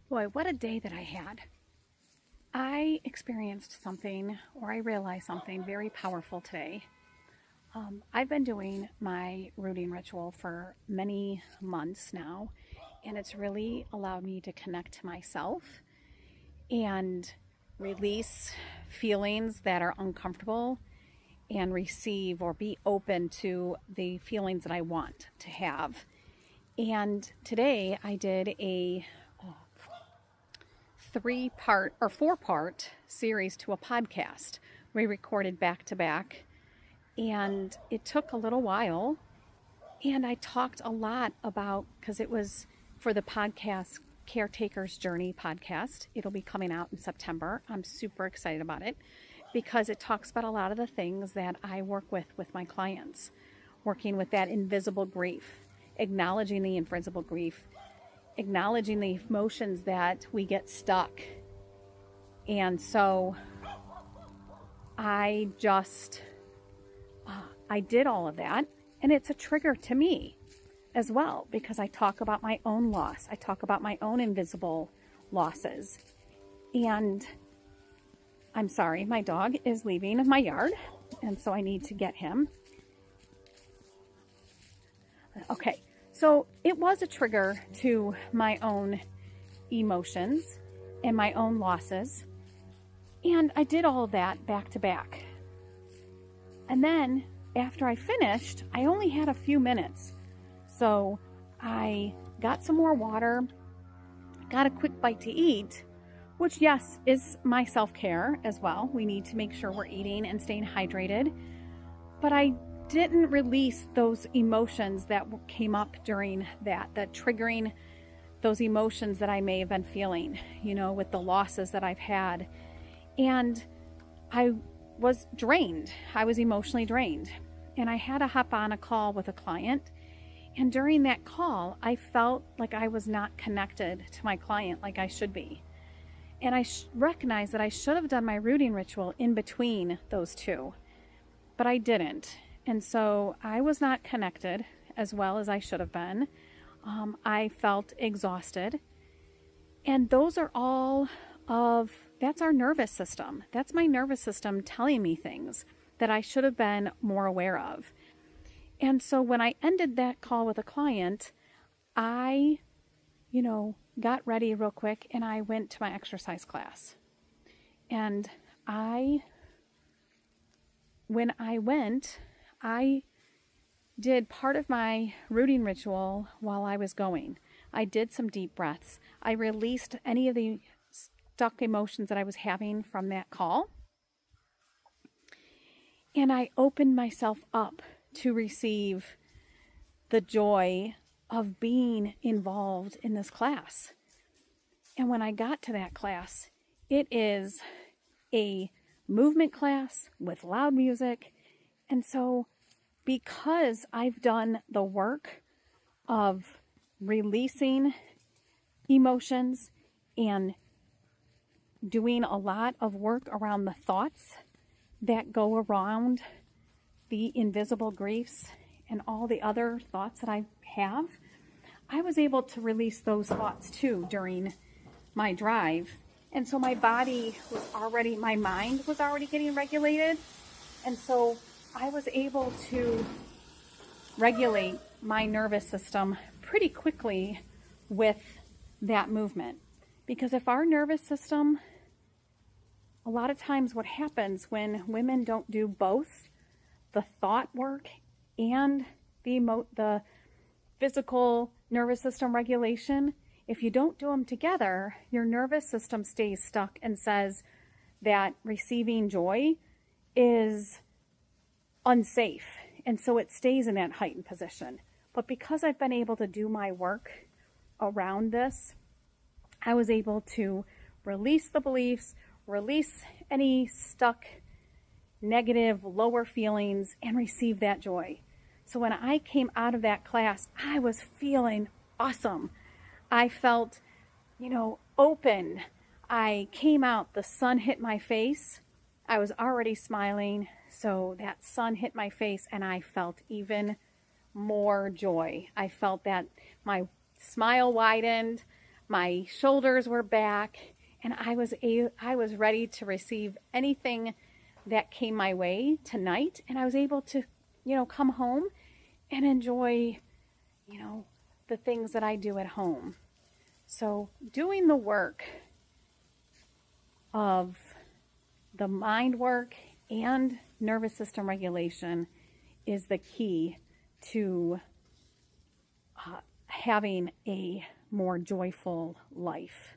Boy, what a day that I had. I experienced something, or I realized something very powerful today. I've been doing my rooting ritual for many months now, and it's really allowed me to connect to myself and release feelings that are uncomfortable and receive or be open to the feelings that I want to have. And today I did a 3-part or 4-part series to a podcast. We recorded back to back, and it took a little while. And I talked a lot about, because it was for the podcast Caretaker's Journey podcast. It'll be coming out in September. I'm super excited about it because it talks about a lot of the things that I work with my clients, working with that invisible grief, acknowledging the invisible grief, acknowledging the emotions that we get stuck. And so I did all of that, and it's a trigger to me as well, because I talk about my own loss. I talk about my own invisible losses. And I'm sorry, my dog is leaving my yard, and so I need to get him. Okay, so it was a trigger to my own emotions and my own losses. And I did all of that back to back. And then after I finished, I only had a few minutes. So I got some more water, got a quick bite to eat, which, yes, is my self-care as well. We need to make sure we're eating and staying hydrated. But I didn't release those emotions that came up during that triggering those emotions that I may have been feeling, with the losses that I've had. And I was drained. I was emotionally drained. And I had to hop on a call with a client. And during that call, I felt like I was not connected to my client like I should be. And I recognized that I should have done my rooting ritual in between those two, but I didn't. And so I was not connected as well as I should have been. I felt exhausted. And those are all that's our nervous system. That's my nervous system telling me things that I should have been more aware of. And so when I ended that call with a client, I, got ready real quick and I went to my exercise class. And when I went, I did part of my rooting ritual while I was going. I did some deep breaths. I released any of the stuck emotions that I was having from that call. And I opened myself up to receive the joy of being involved in this class. And when I got to that class, it is a movement class with loud music. And so because I've done the work of releasing emotions and doing a lot of work around the thoughts that go around the invisible griefs and all the other thoughts that I have, I was able to release those thoughts too during my drive. And so my mind was already getting regulated. And so I was able to regulate my nervous system pretty quickly with that movement. Because if our nervous system, a lot of times what happens when women don't do both the thought work and the physical nervous system regulation, if you don't do them together, your nervous system stays stuck and says that receiving joy is unsafe. And so it stays in that heightened position. But because I've been able to do my work around this, I was able to release the beliefs, release any stuck negative, lower feelings, and receive that joy. So when I came out of that class, I was feeling awesome. I felt, open. I came out, the sun hit my face. I was already smiling, so that sun hit my face and I felt even more joy. I felt that my smile widened. My shoulders were back, and I was ready to receive anything that came my way tonight, and I was able to, come home and enjoy, the things that I do at home. So doing the work of the mind work and nervous system regulation is the key to having a more joyful life.